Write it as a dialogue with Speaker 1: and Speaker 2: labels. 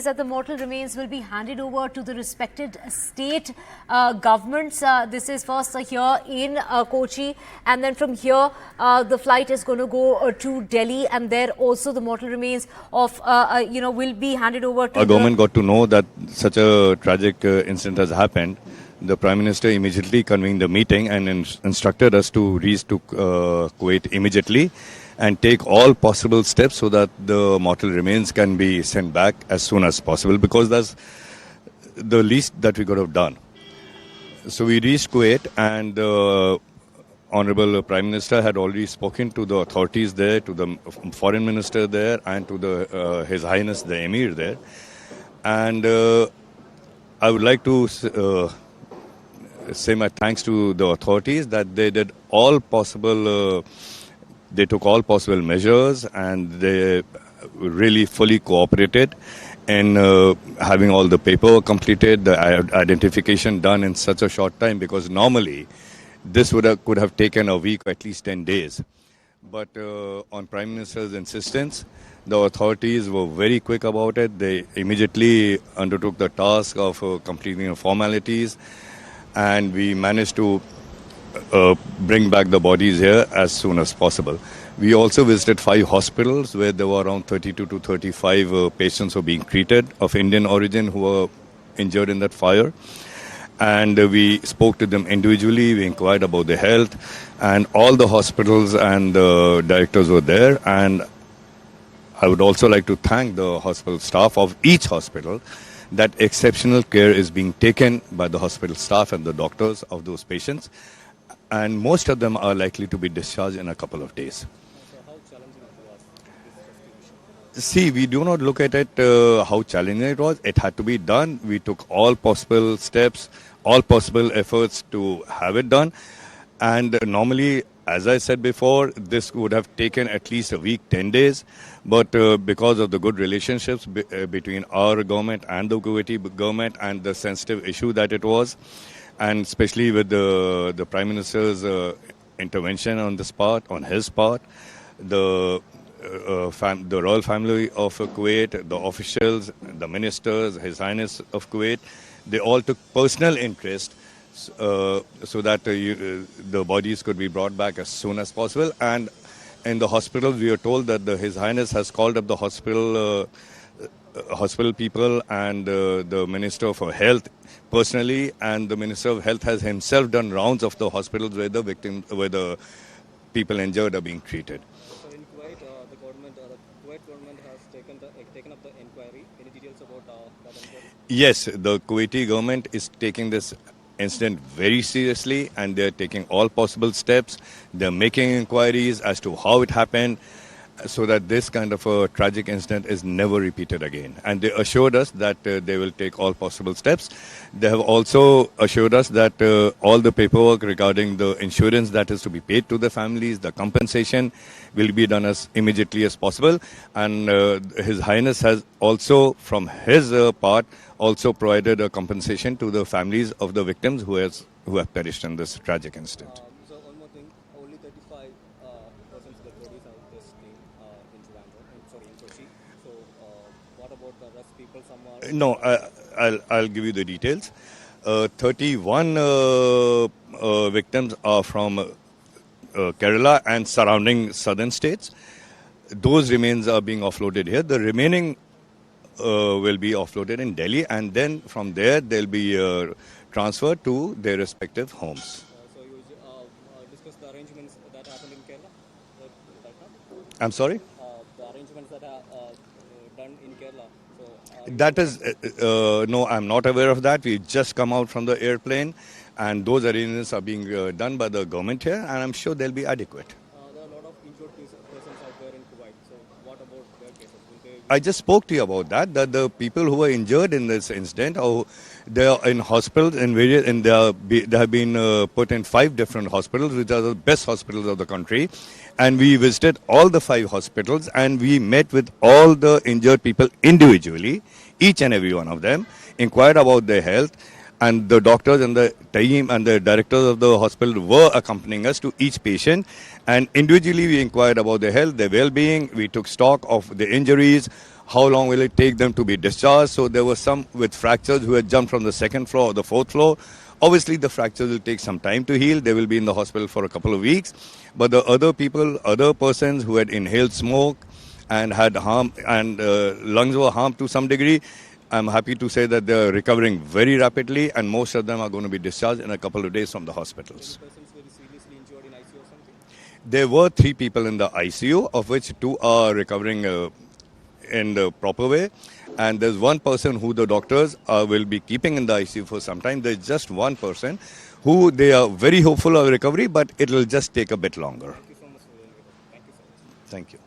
Speaker 1: That the mortal remains will be handed over to the respected state governments. This is first here in Kochi, and then from here the flight is going to go to Delhi, and there also the mortal remains of will be handed over to
Speaker 2: our government got to know that such a tragic incident has happened. The Prime Minister immediately convened the meeting and instructed us to reach to Kuwait immediately and take all possible steps so that the mortal remains can be sent back as soon as possible, because that's the least that we could have done. So we reached Kuwait, and the Honorable Prime Minister had already spoken to the authorities there, to the Foreign Minister there, and to His Highness the Emir there. And I would like to say my thanks to the authorities that they did all possible they took all possible measures, and they really fully cooperated in having all the paperwork completed, the identification done in such a short time, because normally this could have taken a week or at least 10 days. But on Prime Minister's insistence, the authorities were very quick about it. They immediately undertook the task of completing the formalities, and we managed to bring back the bodies here as soon as possible. We also visited 5 hospitals where there were around 32 to 35 patients who were being treated of Indian origin who were injured in that fire. And we spoke to them individually. We inquired about their health, and all the hospitals and the directors were there. And I would also like to thank the hospital staff of each hospital that exceptional care is being taken by the hospital staff and the doctors of those patients. And most of them are likely to be discharged in a couple of days.
Speaker 3: So how challenging it was, this
Speaker 2: See, we do not look at it how challenging it was. It had to be done. We took all possible steps, all possible efforts to have it done. And normally, as I said before, this would have taken at least a week, 10 days. But because of the good relationships between our government and the Kuwaiti government, and the sensitive issue that it was, and especially with the Prime Minister's intervention on this part, on his part, the royal family of Kuwait, the officials, the ministers, His Highness of Kuwait, they all took personal interest so that the bodies could be brought back as soon as possible. And in the hospitals, we are told that His Highness has called up the hospital people and the Minister for Health personally, and the Minister of Health has himself done rounds of the hospitals where the people injured are being treated.
Speaker 3: So in Kuwait, the Kuwait government has taken up the inquiry. Any details about that inquiry?
Speaker 2: Yes, the Kuwaiti government is taking this incident very seriously, and they're taking all possible steps. They're making inquiries as to how it happened, so that this kind of a tragic incident is never repeated again. And they assured us that they will take all possible steps. They have also assured us that all the paperwork regarding the insurance that is to be paid to the families, the compensation, will be done as immediately as possible. And His Highness has also, from his part, also provided a compensation to the families of the victims who have perished in this tragic incident.
Speaker 3: So one more thing, only 35 persons dead bodies have this thing in Trivandrum, in Kochi. So what about the rest people? Some are...
Speaker 2: No, I'll give you the details. 31 victims are from Kerala and surrounding southern states. Those remains are being offloaded here. The remaining will be offloaded in Delhi, and then from there they'll be transferred to their respective homes.
Speaker 3: So you discussed the arrangements that happened in Kerala right now?
Speaker 2: I'm sorry?
Speaker 3: The arrangements that are done in Kerala. So,
Speaker 2: That is, no, I'm not aware of that. We've just come out from the airplane, and those arrangements are being done by the government here, and I'm sure they'll be adequate.
Speaker 3: there are a lot of injured persons out there in Kuwait. So what about their cases? Will they...
Speaker 2: I just spoke to you about that the people who were injured in this incident, they are in hospitals, they have been put in 5 different hospitals, which are the best hospitals of the country. And we visited all the 5 hospitals, and we met with all the injured people individually, each and every one of them, inquired about their health. And the doctors and the team and the directors of the hospital were accompanying us to each patient. And individually we inquired about their health, their well-being. We took stock of the injuries, how long will it take them to be discharged. So there were some with fractures who had jumped from the second floor or the fourth floor. Obviously, the fractures will take some time to heal. They will be in the hospital for a couple of weeks. But the other people, other persons who had inhaled smoke and had harm and lungs were harmed to some degree, I'm happy to say that they're recovering very rapidly, and most of them are going to be discharged in a couple of days from the hospitals.
Speaker 3: Persons very seriously injured in ICU or something?
Speaker 2: There were 3 people in the ICU, of which 2 are recovering in the proper way. And there's 1 person who the doctors will be keeping in the ICU for some time. There's just 1 person who they are very hopeful of recovery, but it will just take a bit longer.
Speaker 3: Thank you so much for your input. Thank you so much.
Speaker 2: Thank you.